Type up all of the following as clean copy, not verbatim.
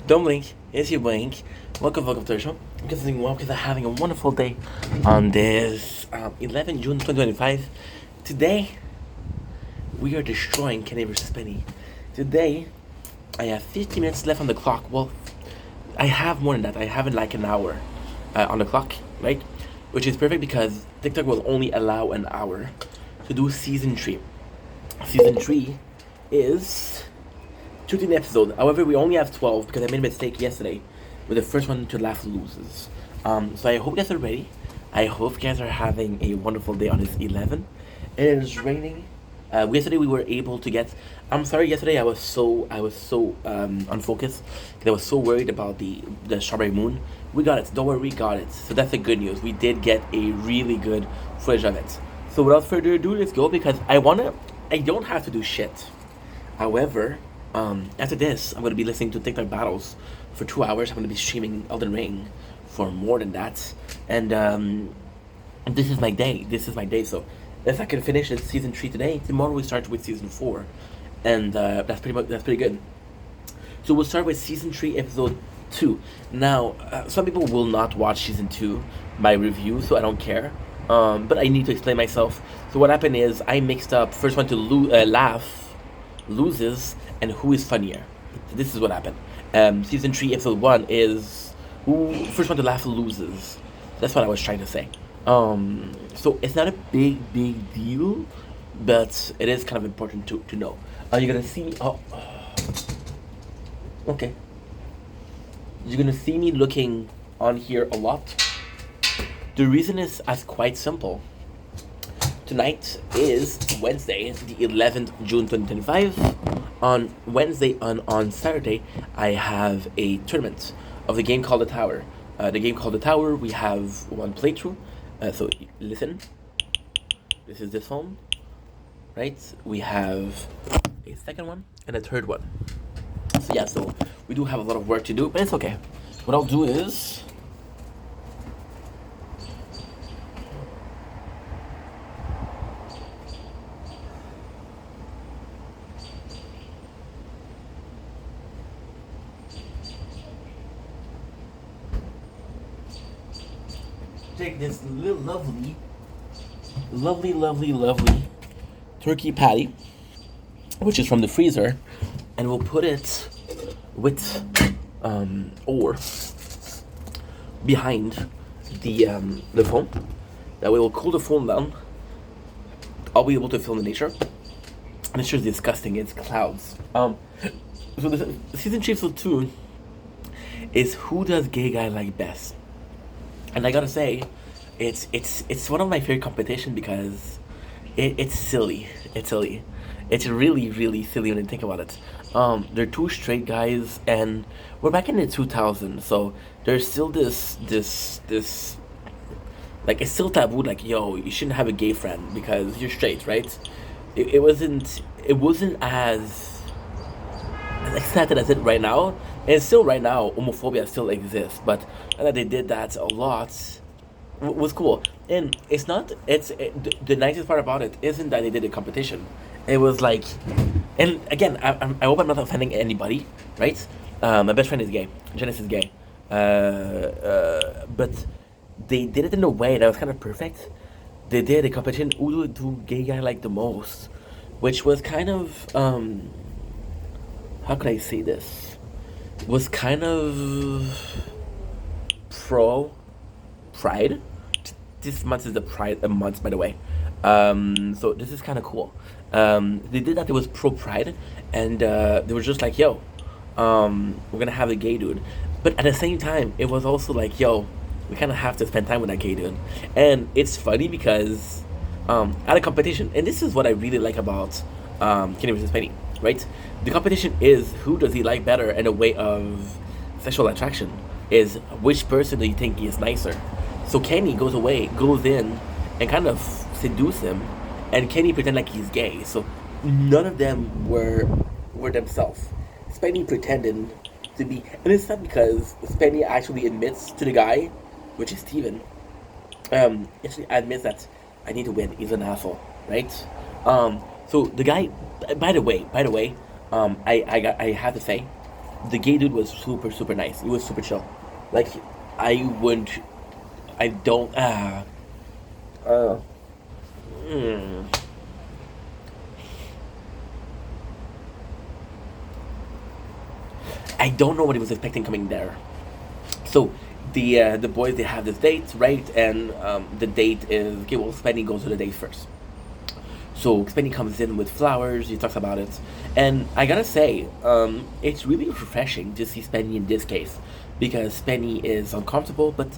Don't blink. It's your blink. Welcome to the show. Because I'm having a wonderful day on this 11 June 2025. Today, we are destroying Kenny versus Penny. Today, I have 50 minutes left on the clock. Well, I have more than that. I have like an hour on the clock, right? Which is perfect because TikTok will only allow an hour to do season 3. Season 3 is 13 episodes. However, we only have 12 because I made a mistake yesterday with the first one to laugh loses. So I hope you guys are ready. I hope you guys are having a wonderful day on this 11. It is raining. Yesterday we were able to get. I'm sorry. Yesterday I was so unfocused because I was so worried about the strawberry moon. We got it. Don't worry, we got it. So that's the good news. We did get a really good footage of it. So without further ado, let's go because I don't have to do shit. However, after this, I'm gonna be listening to TikTok battles for 2 hours. I'm gonna be streaming Elden Ring for more than that, and this is my day. So if I can finish it, season 3 today, tomorrow we start with season 4, and that's pretty good. So we'll start with season 3, episode 2. Now, some people will not watch season 2 my review, so I don't care. But I need to explain myself. So what happened is I mixed up first one to laugh loses and who is funnier. So this is what happened. Season 3, episode 1 is who first one to laugh loses. That's what I was trying to say. So it's not a big deal, but it is kind of important to know. You're gonna see me. Okay. You're gonna see me looking on here a lot. The reason is as quite simple. Tonight is Wednesday, the 11th June 2025. On Wednesday, on Saturday, I have a tournament of the game called The Tower. The game called The Tower, we have one playthrough. So listen, this is this phone, right? We have a second one and a third one. So yeah, so we do have a lot of work to do, but it's okay. What I'll do is take this little lovely turkey patty, which is from the freezer, and we'll put it with or behind the phone. That way we'll cool the phone down. I'll be able to film the nature. Nature is disgusting. It's clouds. So the season 3 episode 2 is who does gay guy like best. And I gotta say, it's one of my favorite competition because it's silly. It's silly. It's really silly when you think about it. They're two straight guys, and we're back in the 2000s, so there's still this like it's still taboo. Like, yo, you shouldn't have a gay friend because you're straight, right? It wasn't as accepted as it right now. And still right now, homophobia still exists, but that they did that a lot was cool. And the nicest part about it isn't that they did a competition. It was like, and again, I hope I'm not offending anybody, right? My best friend is gay. Janice is gay. But they did it in a way that was kind of perfect. They did a competition, who do gay guy like the most? Which was kind of, how can I say this? Was kind of pro pride. This month is the pride month, by the way. So this is kind of cool. They did that. It was pro pride, and they were just like, "Yo, we're gonna have a gay dude," but at the same time, it was also like, "Yo, we kind of have to spend time with that gay dude." And it's funny because at a competition, and this is what I really like about Kenny versus Penny, right? The competition is who does he like better in a way of sexual attraction. Is which person do you think is nicer? So Kenny goes in, and kind of seduce him, and Kenny pretend like he's gay. So none of them were themselves. Spenny pretending to be, and it's not because Spenny actually admits to the guy, which is Steven. Actually admits that I need to win. He's an asshole, right? So the guy, by the way, I have to say, the gay dude was super super nice. He was super chill. Like I would, I don't. Uh, mm, I don't know what he was expecting coming there. So the boys, they have this date, right? And the date is okay. Well, Spenny goes to the date first. So Spenny comes in with flowers. He talks about it, and I gotta say, it's really refreshing to see Spenny in this case, because Spenny is uncomfortable, but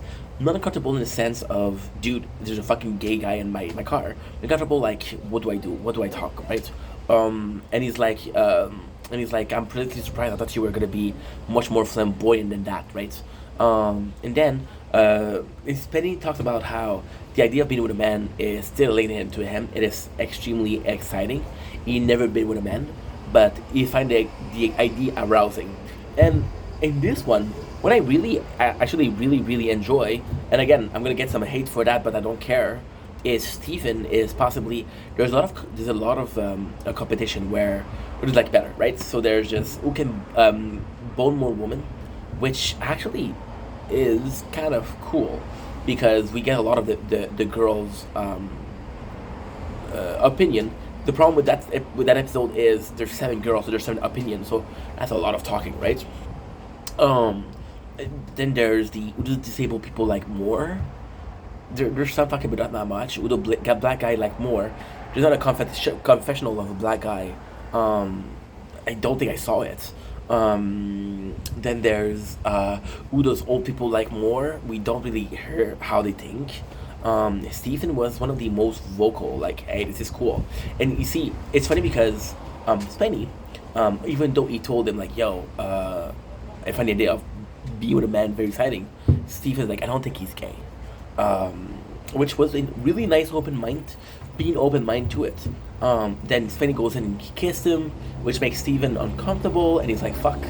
not uncomfortable in the sense of, dude, there's a fucking gay guy in my car. Uncomfortable, like, what do I do? What do I talk? Right? And he's like, I'm pretty surprised. I thought you were gonna be much more flamboyant than that, right? And then Penny talks about how the idea of being with a man is still alien to him. It is extremely exciting. He never been with a man, but he find the idea arousing. And in this one, what I really, actually really, really enjoy, and again, I'm gonna get some hate for that, but I don't care, is Stephen is possibly, there's a lot of a competition where it is like better, right? So there's just who can bone more woman, which actually is kind of cool, because we get a lot of the girls' opinion. The problem with that episode is there's 7 girls, so there's 7 opinions, so that's a lot of talking, right? Um, then there's the disabled people like more. There's some talking about that much. With a black guy like more. There's not a confessional of a black guy. Um, I don't think I saw it. Then there's who those old people like more. We don't really hear how they think. Stephen was one of the most vocal. Like, hey, this is cool. And you see, it's funny because Spenny, even though he told him like, yo, I find the idea of being with a man very exciting. Stephen's like, I don't think he's gay, which was a really nice open mind, being open mind to it. Then Spenny goes in and kissed him, which makes Steven uncomfortable, and he's like, "Fuck,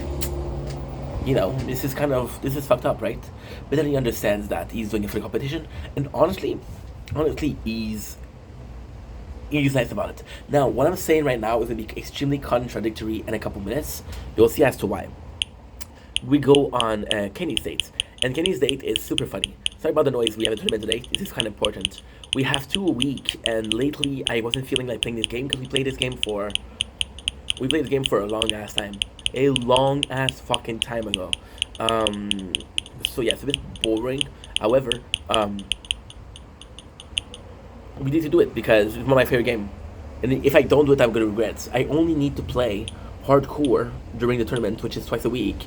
this is fucked up, right?" But then he understands that he's doing it for the competition, and honestly, he's nice about it. Now, what I'm saying right now is gonna be extremely contradictory in a couple minutes. You'll see as to why. We go on Kenny's date, and Kenny's date is super funny. Sorry about the noise. We have a tournament today. This is kind of important. We have 2 a week, and lately I wasn't feeling like playing this game because we played the game for a long ass fucking time ago. So yeah, it's a bit boring. However, we need to do it because it's one of my favorite game. And if I don't do it, I'm gonna regret. I only need to play hardcore during the tournament, which is twice a week,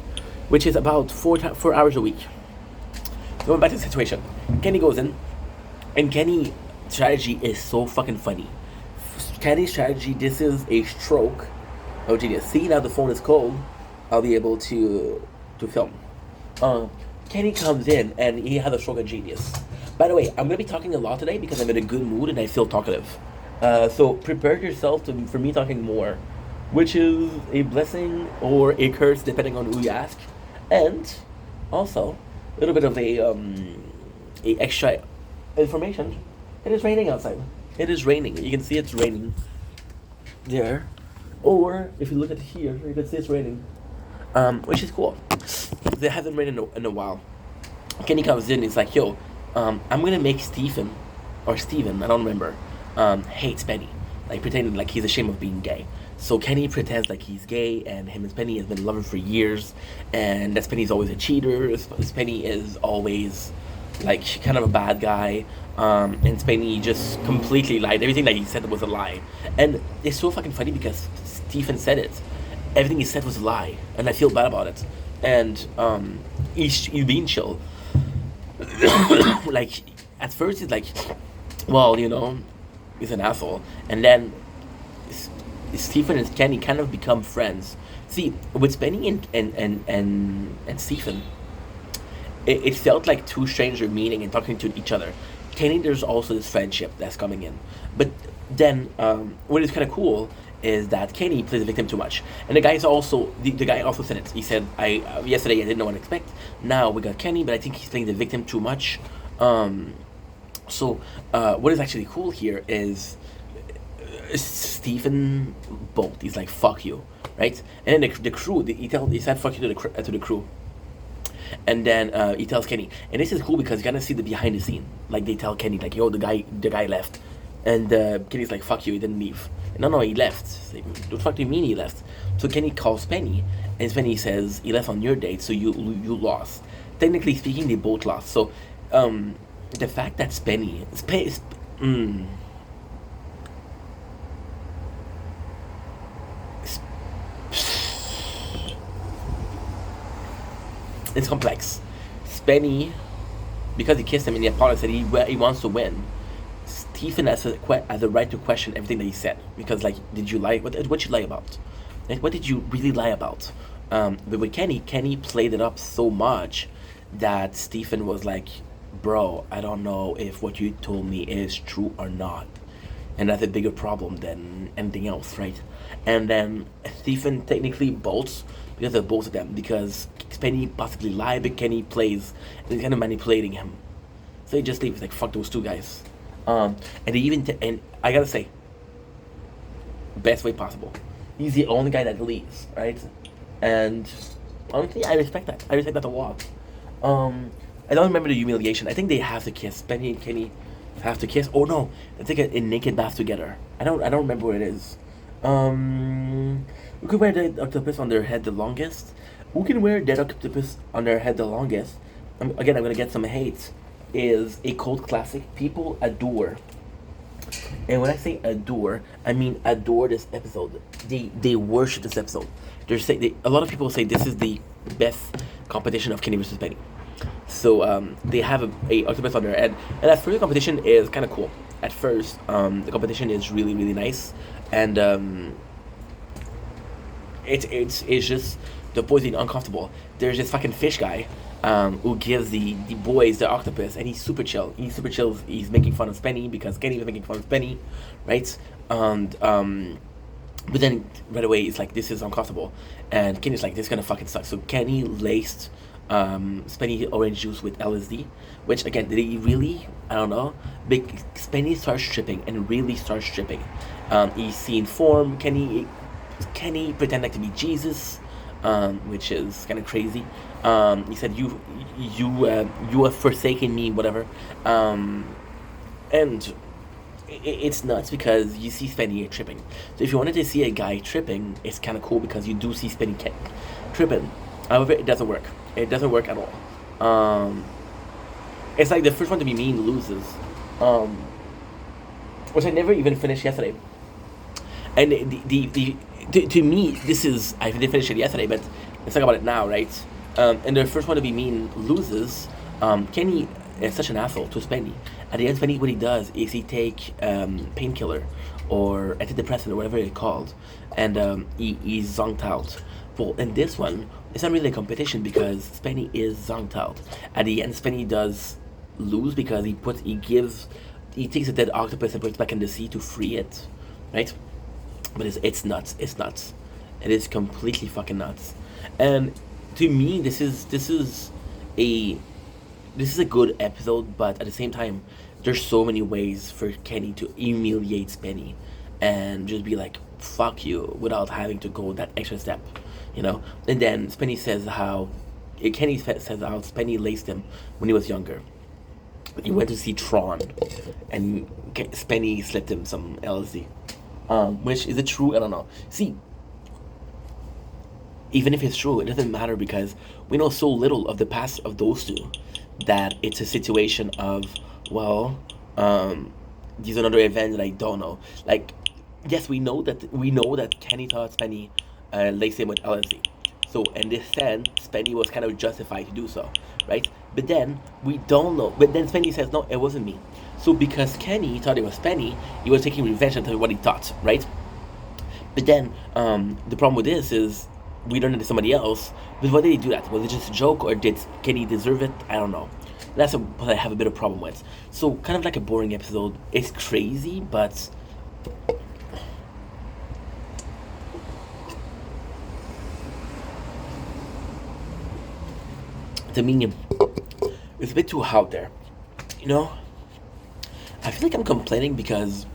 which is about 4 hours a week. Going back to the situation, Kenny goes in, and Kenny's strategy is so fucking funny. Kenny's strategy, this is a stroke of genius. See, now the phone is cold. I'll be able to film. Kenny comes in, and he has a stroke of genius. By the way, I'm going to be talking a lot today because I'm in a good mood and I feel talkative. So prepare yourself for me talking more, which is a blessing or a curse depending on who you ask. And also, a little bit of a extra information. It is raining outside. It is raining. You can see it's raining there. Or if you look at here, you can see it's raining, which is cool. It hasn't rained in a while. Kenny comes in. He's like, "Yo, I'm gonna make Steven, I don't remember, hate Spenny, like pretending like he's ashamed of being gay." So Kenny pretends like he's gay, and him and Spenny has been loving for years, and that Spenny's always a cheater. Spenny is always like kind of a bad guy, and Spenny just completely lied. Everything that he said was a lie, and it's so fucking funny because Stephen said it. Everything he said was a lie, and I feel bad about it. And he's being chill. Like at first he's like, well, he's an asshole, and then Stephen and Kenny kind of become friends. See, with Spenny and Stephen, it felt like 2 strangers meeting and talking to each other. Kenny, there's also this friendship that's coming in, but then what is kind of cool is that Kenny plays the victim too much, and the guy also said it. He said, "I yesterday I didn't know what to expect. Now we got Kenny, but I think he's playing the victim too much." So what is actually cool here is Stephen bolt. He's like, "Fuck you," right? And then the crew, he said fuck you to the crew. And then he tells Kenny, and this is cool because you kind of see the behind the scene. Like they tell Kenny, like, yo, the guy left, and Kenny's like, fuck you, he didn't leave. No, he left. Like, what the fuck do you mean he left? So Kenny calls Spenny, and Spenny says he left on your date, so you lost. Technically speaking, they both lost. So the fact that Spenny, it's complex. Spenny, because he kissed him and he apologized, said he wants to win. Stephen has a right to question everything that he said, because like, did you lie? What you lie about? Like, what did you really lie about? But with Kenny played it up so much that Stephen was like, bro, I don't know if what you told me is true or not. And that's a bigger problem than anything else, right? And then Stephen technically bolts because of both of them, because Spenny possibly lied, but Kenny plays and he's kind of manipulating him. So he just leaves, like, fuck those two guys. And he even and I gotta say, best way possible. He's the only guy that leaves, right? And honestly, I respect that. I respect that a lot. I don't remember the humiliation. I think they have to kiss. Spenny and Kenny have to kiss. Oh no, I think a naked bath together. I don't remember where it is. Who can wear the octopus on their head the longest? Who can wear dead octopus on their head the longest? Again, I'm gonna get some hate. Is a cult classic. People adore. And when I say adore, I mean adore this episode. They worship this episode. A lot of people say this is the best competition of Kenny versus Penny. So they have a octopus on their head, and at first the competition is kind of cool. At first, the competition is really nice, and it's just the boys being uncomfortable. There's this fucking fish guy who gives the boys the octopus, and he's super chill. He's making fun of Spenny because Kenny was making fun of Spenny, right? And but then right away it's like, this is uncomfortable, and Kenny's like, this is gonna fucking suck. So Kenny laced Spenny orange juice with LSD, which again, did he really? I don't know. But Spenny starts tripping and really starts tripping. He's seen form. Kenny pretend like to be Jesus, which is kind of crazy. He said, you have forsaken me, whatever. And it's nuts because you see Spenny tripping. So if you wanted to see a guy tripping, it's kind of cool because you do see Spenny tripping. However, it doesn't work. It doesn't work at all. It's like the first one to be mean loses, which I never even finished yesterday. And to me, this is, I didn't finish it yesterday, but let's talk about it now, right? And the first one to be mean loses. Kenny is such an asshole to Spenny. At the end, Spenny, what he does is he take painkiller or antidepressant or whatever it's called, and he's zonked out. Well, in this one, it's not really a competition because Spenny is zonked out. At the end, Spenny does lose because he takes a dead octopus and puts it back in the sea to free it, right? But it's nuts. It's nuts. It is completely fucking nuts. And to me, this is a good episode, but at the same time, there's so many ways for Kenny to humiliate Spenny and just be like, fuck you, without having to go that extra step, you know? And then Kenny says how Spenny laced him when he was younger. He went to see Tron, and Spenny slipped him some LSD. Which, is it true? I don't know. See, even if it's true, it doesn't matter because we know so little of the past of those two that it's a situation of, well, there's another event that I don't know. Like, yes, we know that Kenny thought Spenny laced him with LSD. So in this sense, Spenny was kind of justified to do so, right? But then we don't know. But then Spenny says, no, it wasn't me. So because Kenny thought it was Spenny, he was taking revenge and telling what he thought, right? But then the problem with this is we learned it to somebody else. But why did he do that? Was it just a joke, or did Kenny deserve it? I don't know. That's what I have a bit of problem with. So kind of like a boring episode. It's crazy, but to me, it's a bit too out there, you know? I feel like I'm complaining because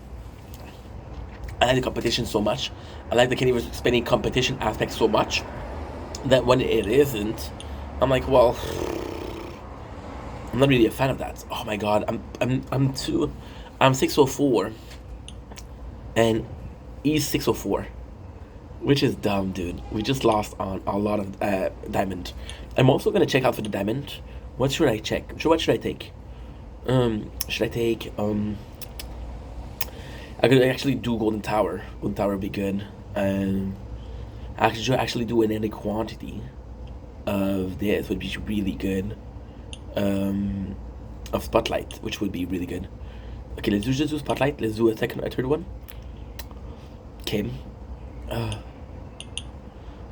I like the competition so much. I like the Kenny versus Spenny competition aspect so much that when it isn't, I'm like, well, I'm not really a fan of that. Oh my god, I'm 604 and he's 604, which is dumb, dude. We just lost on a lot of diamond. I'm also gonna check out for the diamond. What should I check? What should I take? Should I take I could actually do golden tower. Golden tower would be good. Actually do an any quantity of this would be really good. Of spotlight, which would be really good. Okay, let's just do spotlight. Let's do a third one. Okay.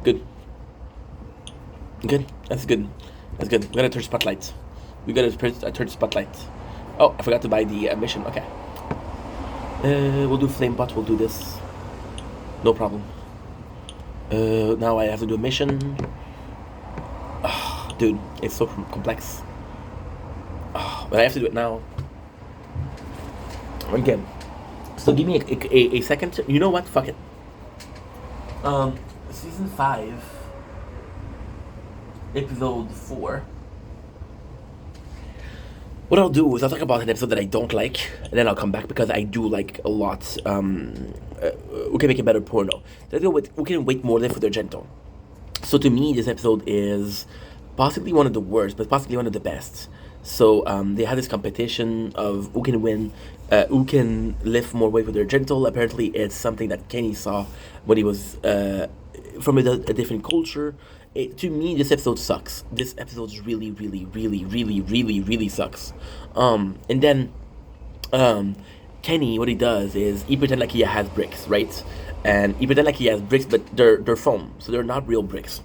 Good. Good. That's good. That's good. We got a third spotlight. We got a third spotlight. Oh, I forgot to buy the mission. Okay. We'll do flame pot. We'll do this. No problem. Now I have to do a mission. Oh, dude, it's so complex. Oh, but I have to do it now. Again. So give me a second. You know what? Fuck it. Season 5, episode 4. What I'll do is I'll talk about an episode that I don't like, and then I'll come back because I do like a lot. We can make a better porno. We can wait more than for their gentle. So to me, this episode is possibly one of the worst, but possibly one of the best. So they had this competition of who can win, who can lift more weight with their gentle. Apparently, it's something that Kenny saw when he was from a different culture. To me, this episode sucks. This episode really, really, really, really, really, really sucks. And then Kenny, what he does is he pretend like he has bricks, right? And he pretend like he has bricks, but they're foam, so they're not real bricks.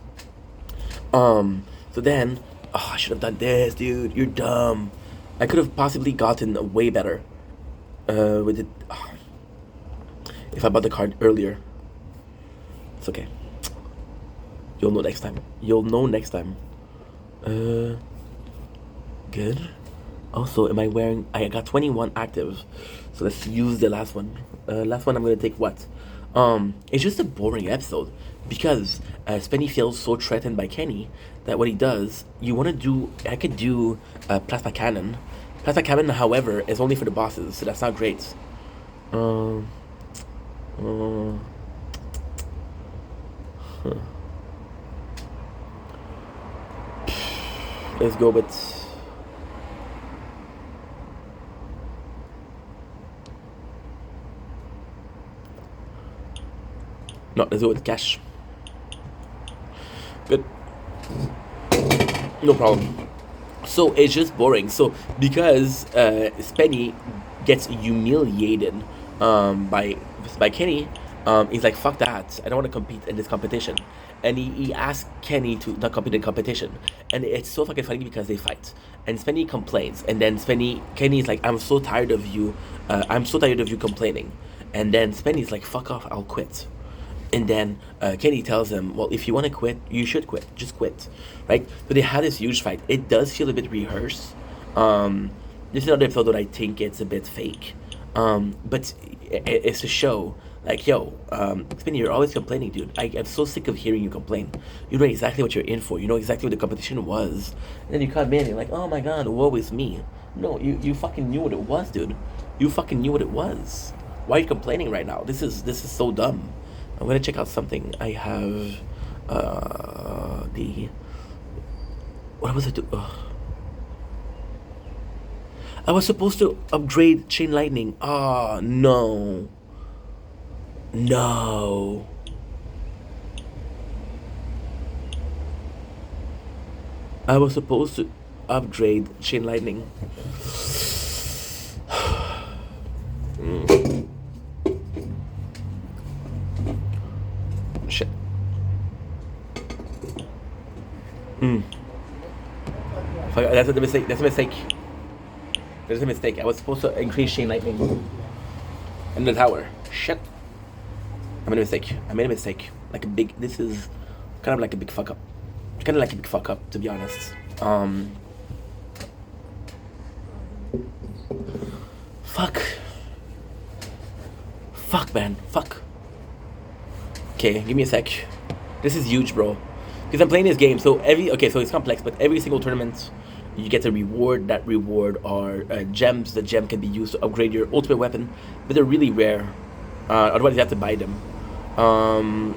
So then, oh, I should have done this, dude. You're dumb. I could have possibly gotten way better with it. Oh, if I bought the card earlier. It's okay. You'll know next time. You'll know next time. Good. Also, am I wearing... I got 21 active. So let's use the last one. Last one I'm going to take what? It's just a boring episode. Because Spenny feels so threatened by Kenny that what he does, you want to do... I could do Plasma Cannon. Plasma Cannon, however, is only for the bosses. So that's not great. Huh. Let's go with... No, let's go with cash. Good. No problem. So it's just boring. So because Spenny gets humiliated by Kenny, he's like, fuck that. I don't want to compete in this competition. And he asked Kenny to not compete in competition. And it's so fucking funny because they fight. And Spenny complains. And then Kenny's like, I'm so tired of you. I'm so tired of you complaining. And then Spenny's like, fuck off, I'll quit. And then Kenny tells him, well, if you want to quit, you should quit. Just quit. Right? So they had this huge fight. It does feel a bit rehearsed. This is another episode that I think it's a bit fake. But it's a show. Like, yo, Spenny, you're always complaining, dude. I'm so sick of hearing you complain. You know exactly what you're in for. You know exactly what the competition was. And then you come in and you're like, oh my god, woe is me. No, you fucking knew what it was, dude. You fucking knew what it was. Why are you complaining right now? This is so dumb. I'm gonna check out something. I have what was it? I was supposed to upgrade Chain Lightning. Oh no. No. I was supposed to upgrade Chain Lightning. Shit. That's a mistake. That's a mistake. There's a mistake. I was supposed to increase Chain Lightning in the tower. Shit. I made a mistake. Like a big... This is kind of like a big fuck up. Kind of like a big fuck up, to be honest. Fuck. Fuck, man. Fuck. Okay, give me a sec. This is huge, bro. Because I'm playing this game, so so it's complex, but every single tournament, you get a reward. That reward are gems. The gem can be used to upgrade your ultimate weapon, but they're really rare. Otherwise, you have to buy them.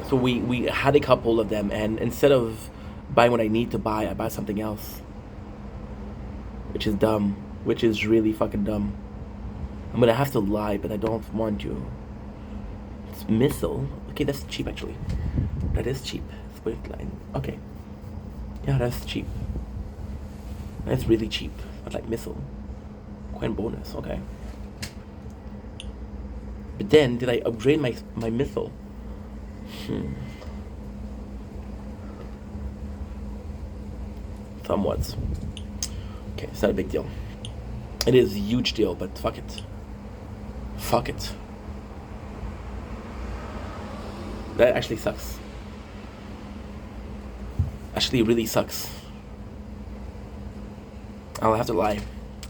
So we had a couple of them, and instead of buying what I need to buy, I buy something else. Which is dumb. Which is really fucking dumb. I'm gonna have to lie, but I don't want you. It's missile. Okay, that's cheap actually. That is cheap. Split line. Okay. Yeah, that's cheap. That's really cheap. That's like missile. Coin bonus. Okay. But then, did I upgrade my missile? Somewhat. Okay, it's not a big deal. It is a huge deal, but fuck it. Fuck it. That actually sucks. Actually, really sucks. I'll have to lie.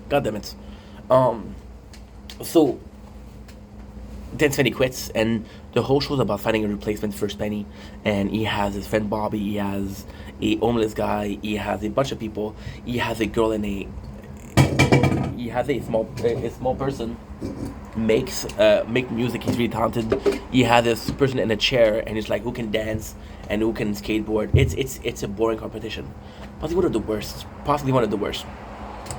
God damn it. So then Spenny quits, and the whole show's about finding a replacement for Spenny. And he has his friend Bobby. He has a homeless guy. He has a bunch of people. He has a girl and he has a small person make music. He's really talented. He has this person in a chair, and he's like, who can dance and who can skateboard. It's a boring competition. Possibly one of the worst.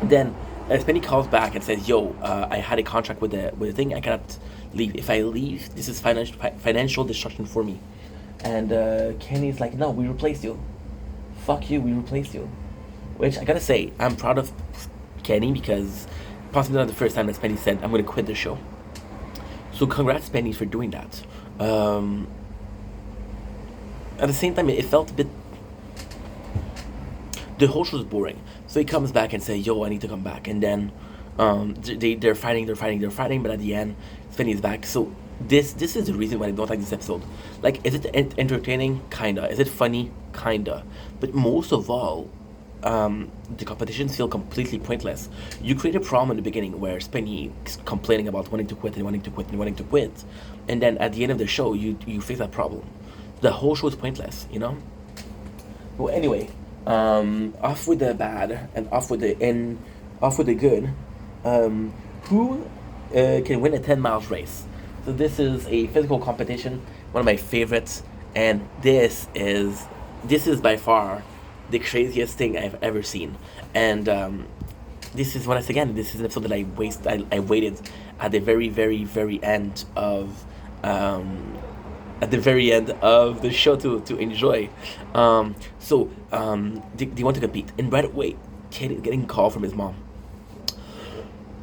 Then Spenny calls back and says, yo, I had a contract with the thing. I cannot leave. If I leave, this is financial destruction for me. And Kenny's like, no, we replaced you. Fuck you, we replaced you. Which I gotta say, I'm proud of Kenny, because possibly not the first time that Spenny said, I'm gonna quit the show. So congrats, Spenny, for doing that. At the same time, it felt a bit... The whole show was boring. So he comes back and says, yo, I need to come back. And then they're fighting, but at the end, Spenny is back. So this is the reason why I don't like this episode. Like, is it entertaining? Kinda. Is it funny? Kinda. But most of all, the competitions feel completely pointless. You create a problem in the beginning where Spenny is complaining about wanting to quit, and then at the end of the show, you fix that problem. The whole show is pointless, you know? Well, anyway, off with the bad and off with the good. Who can win a 10 miles race? So this is a physical competition, one of my favorites, and this is by far the craziest thing I've ever seen. And this is an episode that I waited at the very, very, very end of the show to enjoy. Do you want to compete? And right away, getting a call from his mom.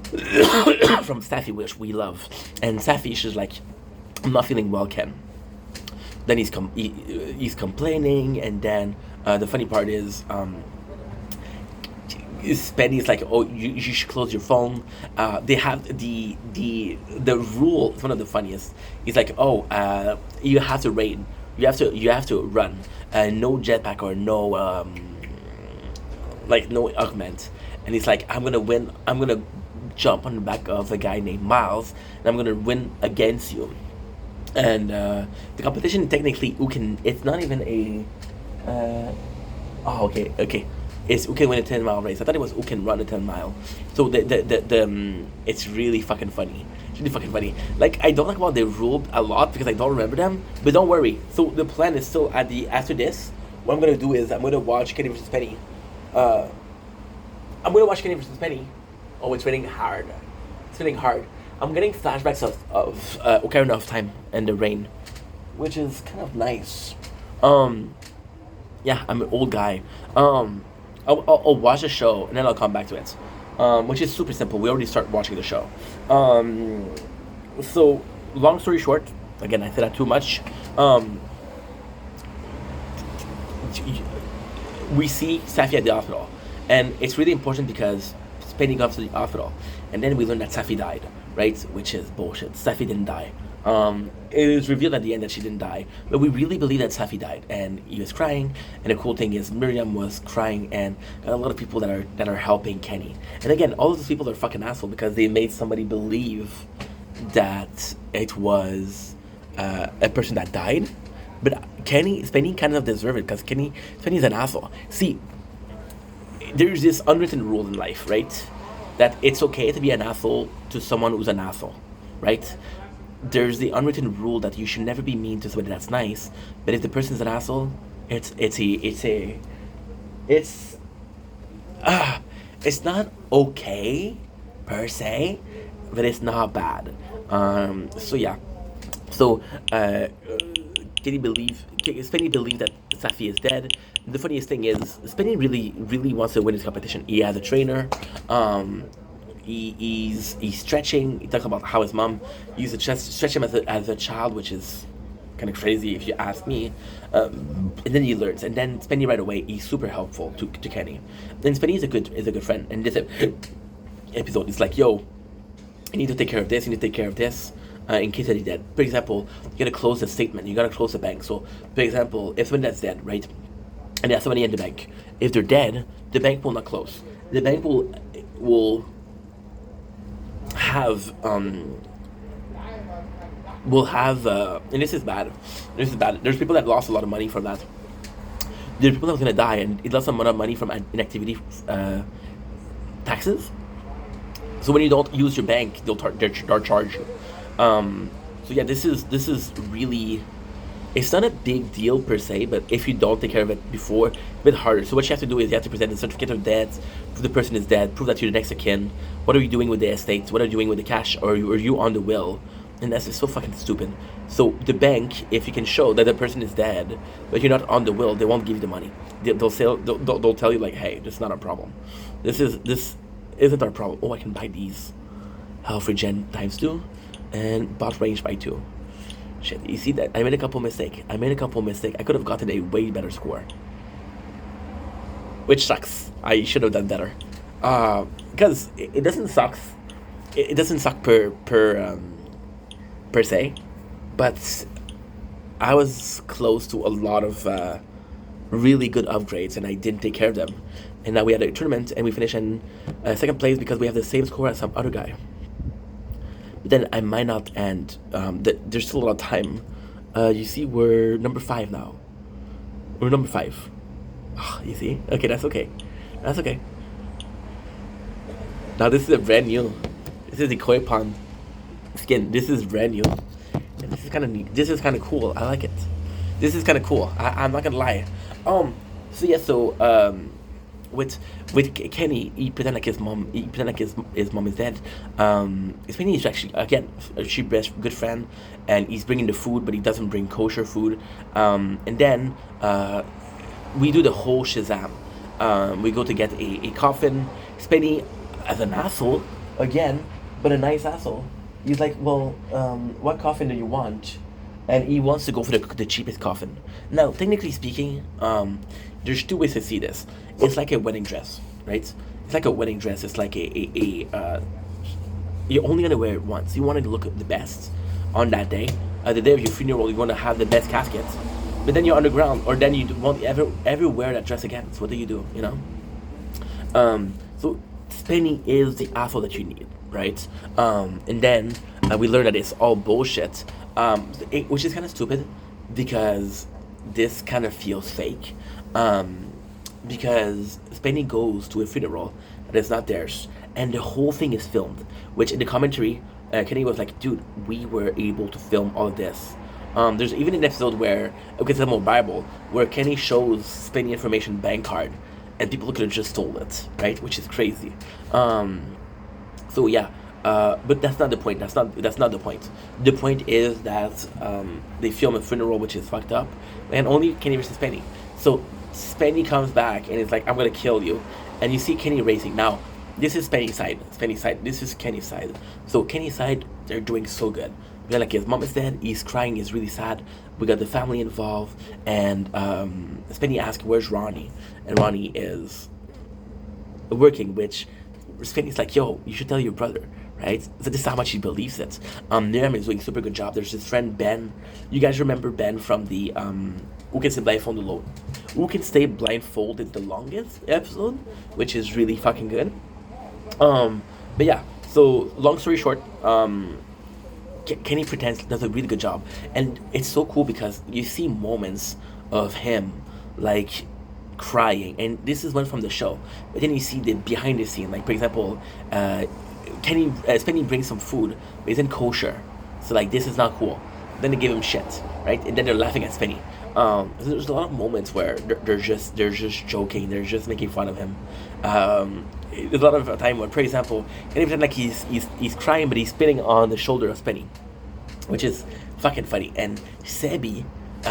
From Safi, which we love. And Safi, she's like, I'm not feeling well, Ken. Then he's complaining, and then the funny part is Spenny's like, oh, you should close your phone. They have the rule. It's one of the funniest. He's like, oh, you have to raid. You have to run. No jetpack or no no augment. And he's like, I'm gonna win. I'm gonna jump on the back of a guy named Miles, and I'm gonna win against you. And the competition technically, it's not even a. Okay. It's who can win a 10-mile race. I thought it was who can run a 10-mile. So it's really fucking funny. It's really fucking funny. Like, I don't like about they ruled a lot because I don't remember them. But don't worry. So the plan is still after this. What I'm gonna do is I'm gonna watch Kenny vs Penny. I'm gonna watch Kenny vs Penny. Oh, it's raining hard. I'm getting flashbacks of Ocarina of Time and the rain, which is kind of nice. Yeah, I'm an old guy. I'll watch the show and then I'll come back to it, which is super simple. We already start watching the show. So long story short, again, I said that too much. We see Safi at the hospital, and it's really important because Spenny goes to the hospital, and then we learn that Safi died, right? Which is bullshit. Safi didn't die. It is revealed at the end that she didn't die, but we really believe that Safi died, and he was crying. And the cool thing is, Miriam was crying, and got a lot of people that are helping Kenny. And again, all of those people are fucking assholes because they made somebody believe that it was a person that died. But Spenny kind of deserved it because Spenny's an asshole. See, there's this unwritten rule in life, right? That it's okay to be an asshole to someone who's an asshole, right? There's the unwritten rule that you should never be mean to somebody that's nice, but if the person's an asshole, it's it's not okay per se, but it's not bad. So yeah, so Spenny believe that Safi is dead. The funniest thing is Spenny really wants to win this competition. He has a trainer. He's stretching. He talks about how his mom used to just stretch him as a child, which is kind of crazy if you ask me. And then he learns, and then Spenny right away he's super helpful to Kenny. And Spenny is a good friend. And this episode is like, yo, you need to take care of this. You need to take care of this. In case that he's dead. For example, you gotta close the statement. You gotta close the bank. So, for example, if someone that's dead, right, and there's somebody in the bank, if they're dead, the bank will not close. The bank will have and this is bad. This is bad. There's people that lost a lot of money from that. There's people that are gonna die, and it lost a lot of money from inactivity taxes. So when you don't use your bank, they'll charge you. So yeah, this is really, it's not a big deal per se, but if you don't take care of it before, it's a bit harder. So what you have to do is you have to present a certificate of death, prove the person is dead, prove that you're the next of kin. What are you doing with the estates? What are you doing with the cash? Or are you on the will? And that's just so fucking stupid. So the bank, if you can show that the person is dead, but you're not on the will, they won't give you the money. They'll tell you like, hey, this is not our problem. This isn't our problem. Oh, I can buy these. Health regen times 2, and bot range by 2. Shit, you see that? I made a couple mistakes. I could have gotten a way better score. Which sucks. I should have done better. Because it doesn't suck. It doesn't suck per se, but I was close to a lot of really good upgrades, and I didn't take care of them. And now we had a tournament, and we finished in second place because we have the same score as some other guy. But then I might not end. There's still a lot of time. You see, we're number 5 now. We're number 5. Oh, you see? Okay, that's okay. That's okay. Now this is a brand new. This is the koi pond skin. This is brand new. And this is kind of neat. This is kind of cool. I like it. This is kind of cool. I'm not gonna lie. So yeah. So with Kenny, he pretend like his mom. He pretend like his mom is dead. Spenny is actually again she best good friend, and he's bringing the food, but he doesn't bring kosher food. And then we do the whole Shazam. We go to get a coffin. Spenny, as an asshole again, but a nice asshole. He's like, well, what coffin do you want? And he wants to go for the cheapest coffin. Now, technically speaking, there's 2 ways to see this. It's like a wedding dress, right? It's like a wedding dress. It's like you're only gonna wear it once. You want to look the best on that day. The day of your funeral, you want to have the best casket. But then you're underground, or then you won't ever wear that dress again. So what do? You know. So Spenny is the asshole that you need, right? And then we learn that it's all bullshit, which is kind of stupid because this kind of feels fake. Because Spenny goes to a funeral that is not theirs, and the whole thing is filmed. Which in the commentary, Kenny was like, "Dude, we were able to film all of this." There's even an episode where it's a more Bible where Kenny shows Spenny information bank card, and people could have just stole it, right? Which is crazy. So yeah, but that's not the point. That's not the point. The point is that they film a funeral, which is fucked up, and only Kenny versus Spenny. So Spenny comes back and it's like, I'm gonna kill you, and you see Kenny racing. Now, this is Spenny's side. This is Kenny's side. So Kenny's side, they're doing so good. We're like, his mom is dead. He's crying. He's really sad. We got the family involved, and Spenny asks, "Where's Ronnie?" And Ronnie is working, which Spenny's like, "Yo, you should tell your brother." Right? So this is how much he believes it. Miriam is doing a super good job. There's his friend Ben. You guys remember Ben from the Who Can Stay Blindfolded Alone? Who Can Stay Blindfolded the longest episode, which is really fucking good. But yeah, so long story short, Kenny pretends does a really good job, and it's so cool because you see moments of him like crying, and this is one from the show. But then you see the behind the scene, like for example, Spenny brings some food, but it's in kosher, so like this is not cool. Then they give him shit, right? And then they're laughing at Spenny. So there's a lot of moments where they're just joking, they're just making fun of him. There's a lot of time where, for example, Kenny pretend like he's crying, but he's spitting on the shoulder of Spenny, which is fucking funny. And Sebi,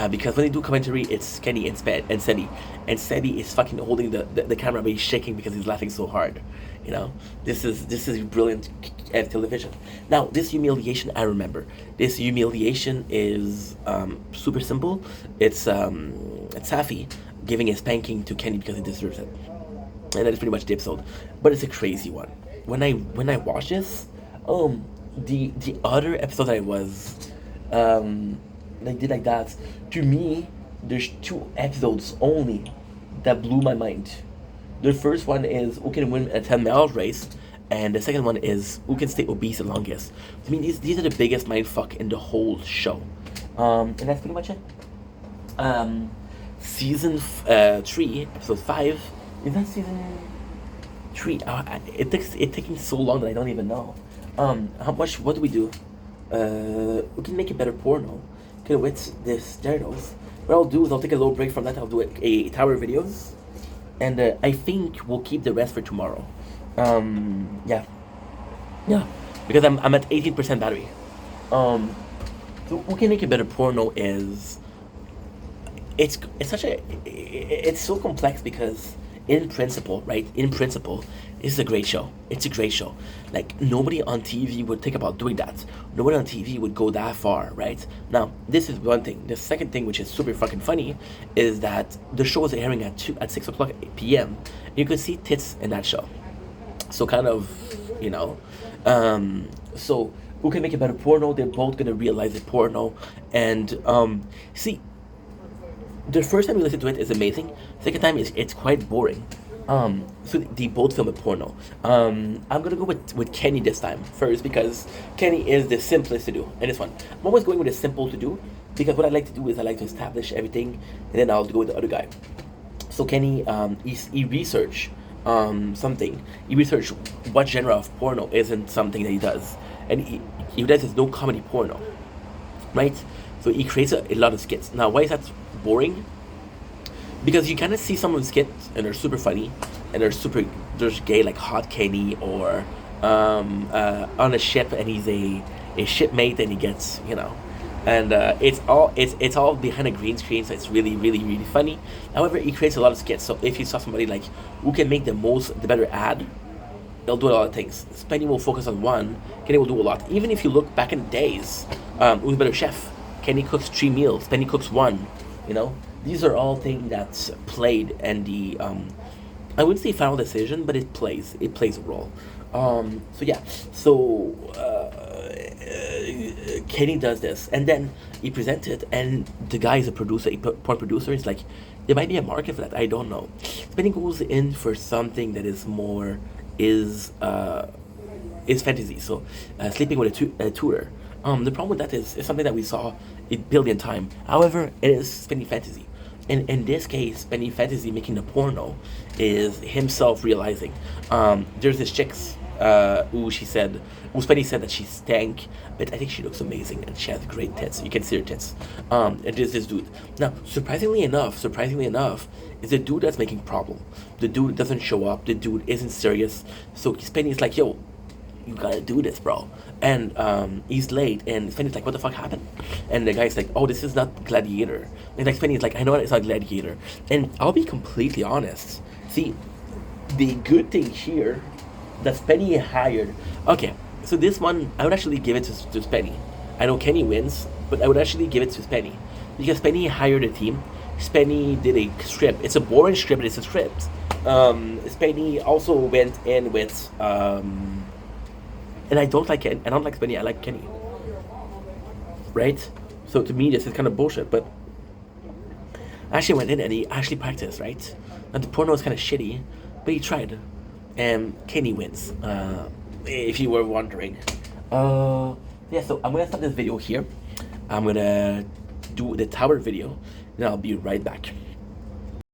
because when they do commentary, it's Kenny and Sebi, and Sebi is fucking holding the camera, but he's shaking because he's laughing so hard. You know, this is brilliant television. Now, this humiliation, I remember. This humiliation is super simple. It's Safi giving a spanking to Kenny because he deserves it, and that is pretty much the episode. But it's a crazy one. When I watch this, the other episode that I was like did like that, to me, there's two episodes only that blew my mind. The first one is who can win a 10-mile race, and the second one is who can stay obese the longest. I mean, these are the biggest mindfuck in the whole show, and that's pretty much it. Season 3, episode 5. Is that season 3? It taking so long that I don't even know. How much? What do we do? We can make a better porno. Okay, with this journals. What I'll do is I'll take a little break from that. I'll do a tower videos, and I think we'll keep the rest for tomorrow. Yeah, because I'm at 18% battery. So we can make a better porno is it's so complex because in principle, right? In principle, this is a great show. It's a great show. Like, nobody on TV would think about doing that. Nobody on TV would go that far, right? Now, this is one thing. The second thing, which is super fucking funny, is that the show is airing at 6 o'clock p.m. You could see tits in that show. So kind of, you know, so who can make a better porno? They're both gonna realize the porno, and see. The first time you listen to it is amazing. Second time it's quite boring. So they both film a porno. I'm gonna go with Kenny this time first because Kenny is the simplest to do in this one. I'm always going with the simple to do because what I like to do is I like to establish everything and then I'll go with the other guy. So Kenny, he research something. He researched what genre of porno isn't something that he does, and he does is no comedy porno, right? So he creates a lot of skits. Now, why is that boring? Because you kind of see some of the skits and they're super funny and there's gay like Hot Kenny or on a ship and he's a shipmate and he gets, you know, and it's all behind a green screen, so it's really really really funny. However, he creates a lot of skits. So if you saw somebody like who can make the better ad, they'll do a lot of things. Spenny will focus on one, Kenny will do a lot. Even if you look back in the days, who's a better chef? Kenny cooks 3 meals, Spenny cooks 1. You know, these are all things that's played, and the I wouldn't say final decision, but it plays a role. So yeah, so Kenny does this, and then he presents it, and the guy is a producer, a porn producer. He's like, there might be a market for that. I don't know. Spenny goes in for something that is more is fantasy. So sleeping with a tutor. The problem with that is it's something that we saw a billion times. However, it is Spenny fantasy. In this case, Spenny fantasy making the porno is himself realizing. There's this chick who Spenny said that she stank, but I think she looks amazing and she has great tits. You can see her tits. And there's this dude. Now, surprisingly enough, is the dude that's making problem. The dude doesn't show up. The dude isn't serious. So Spenny's like, yo, you gotta do this, bro. And he's late, and Spenny's like, what the fuck happened? And the guy's like, oh, this is not Gladiator. And like Spenny's like, I know it's not Gladiator. And I'll be completely honest. See, the good thing here that Spenny hired. Okay, so this one I would actually give it to Spenny. I know Kenny wins, but I would actually give it to Spenny because Spenny hired a team. Spenny did a script. It's a boring script, but it's a script. Spenny also went in with and I don't like Spenny, I like Kenny. Right? So to me this is kind of bullshit, but I actually went in and he actually practiced, right? And the porno is kind of shitty, but he tried. And Kenny wins. If you were wondering. Yeah, so I'm gonna stop this video here. I'm gonna do the tower video, and I'll be right back.